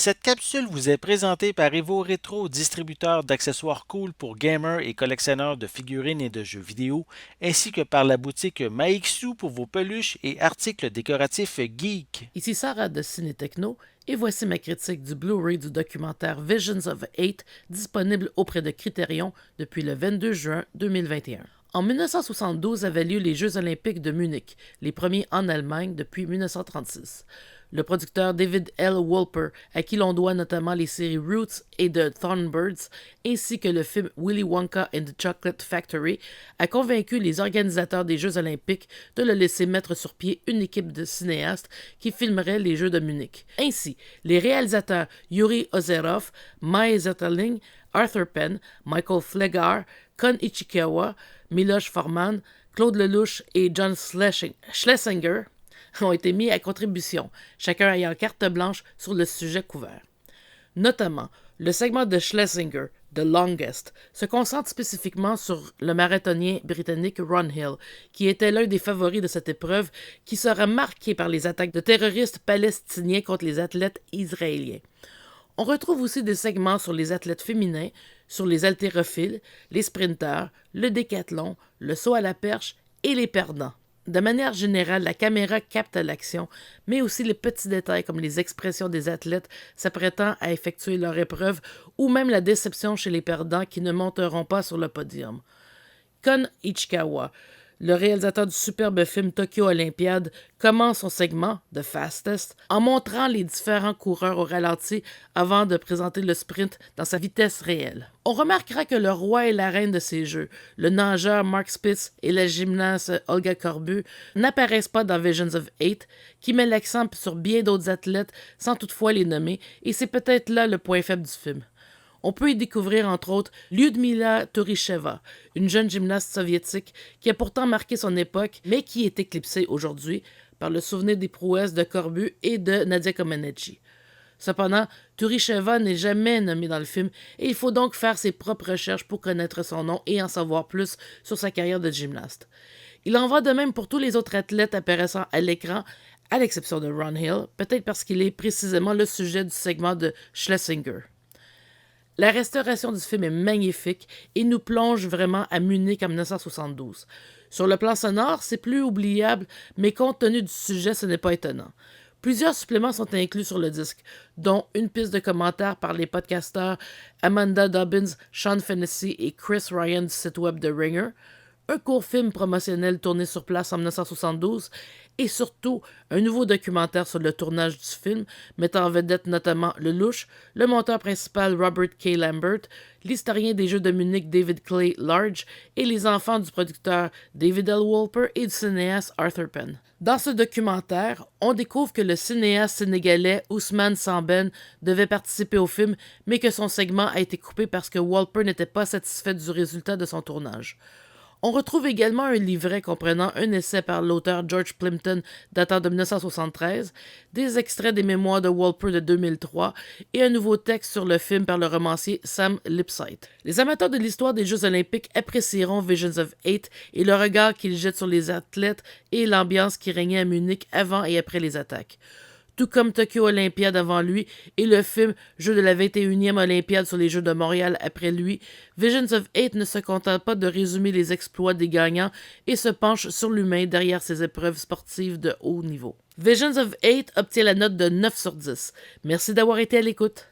Cette capsule vous est présentée par Evo Retro, distributeur d'accessoires cool pour gamers et collectionneurs de figurines et de jeux vidéo, ainsi que par la boutique Maixu pour vos peluches et articles décoratifs geek. Ici Sarah de Ciné Techno et voici ma critique du Blu-ray du documentaire Visions of Eight disponible auprès de Criterion depuis le 22 juin 2021. En 1972 avaient lieu les Jeux olympiques de Munich, les premiers en Allemagne depuis 1936. Le producteur David L. Wolper, à qui l'on doit notamment les séries Roots et The Thornbirds, ainsi que le film Willy Wonka and the Chocolate Factory, a convaincu les organisateurs des Jeux olympiques de le laisser mettre sur pied une équipe de cinéastes qui filmerait les Jeux de Munich. Ainsi, les réalisateurs Yuri Ozerov, Mai Zetterling, Arthur Penn, Michael Flegar, Kon Ichikawa, Miloš Forman, Claude Lelouch et John Schlesinger ont été mis à contribution, chacun ayant carte blanche sur le sujet couvert. Notamment, le segment de Schlesinger, The Longest, se concentre spécifiquement sur le marathonien britannique Ron Hill, qui était l'un des favoris de cette épreuve qui sera marquée par les attaques de terroristes palestiniens contre les athlètes israéliens. On retrouve aussi des segments sur les athlètes féminins, sur les haltérophiles, les sprinteurs, le décathlon, le saut à la perche et les perdants. De manière générale, la caméra capte l'action, mais aussi les petits détails comme les expressions des athlètes s'apprêtant à effectuer leur épreuve ou même la déception chez les perdants qui ne monteront pas sur le podium. Kon Ichikawa, le réalisateur du superbe film Tokyo Olympiade, commence son segment, The Fastest, en montrant les différents coureurs au ralenti avant de présenter le sprint dans sa vitesse réelle. On remarquera que le roi et la reine de ces jeux, le nageur Mark Spitz et la gymnaste Olga Korbu, n'apparaissent pas dans Visions of Eight, qui met l'accent sur bien d'autres athlètes sans toutefois les nommer, et c'est peut-être là le point faible du film. On peut y découvrir entre autres Lyudmila Touricheva, une jeune gymnaste soviétique qui a pourtant marqué son époque, mais qui est éclipsée aujourd'hui par le souvenir des prouesses de Corbu et de Nadia Comaneci. Cependant, Touricheva n'est jamais nommée dans le film et il faut donc faire ses propres recherches pour connaître son nom et en savoir plus sur sa carrière de gymnaste. Il en va de même pour tous les autres athlètes apparaissant à l'écran, à l'exception de Ron Hill, peut-être parce qu'il est précisément le sujet du segment de Schlesinger. La restauration du film est magnifique et nous plonge vraiment à Munich en 1972. Sur le plan sonore, c'est plus oubliable, mais compte tenu du sujet, ce n'est pas étonnant. Plusieurs suppléments sont inclus sur le disque, dont une piste de commentaires par les podcasteurs Amanda Dobbins, Sean Fennessy et Chris Ryan du site web The Ringer, un court film promotionnel tourné sur place en 1972 et surtout un nouveau documentaire sur le tournage du film mettant en vedette notamment Lelouch, le monteur principal Robert K. Lambert, l'historien des Jeux de Munich David Clay Large et les enfants du producteur David L. Wolper et du cinéaste Arthur Penn. Dans ce documentaire, on découvre que le cinéaste sénégalais Ousmane Sambène devait participer au film, mais que son segment a été coupé parce que Wolper n'était pas satisfait du résultat de son tournage. On retrouve également un livret comprenant un essai par l'auteur George Plimpton datant de 1973, des extraits des mémoires de Wolper de 2003 et un nouveau texte sur le film par le romancier Sam Lipsyte. Les amateurs de l'histoire des Jeux olympiques apprécieront Visions of Eight et le regard qu'il jette sur les athlètes et l'ambiance qui régnait à Munich avant et après les attaques. Tout comme Tokyo Olympiade avant lui et le film Jeux de la 21e Olympiade sur les Jeux de Montréal après lui, Visions of Eight ne se contente pas de résumer les exploits des gagnants et se penche sur l'humain derrière ces épreuves sportives de haut niveau. Visions of Eight obtient la note de 9 sur 10. Merci d'avoir été à l'écoute.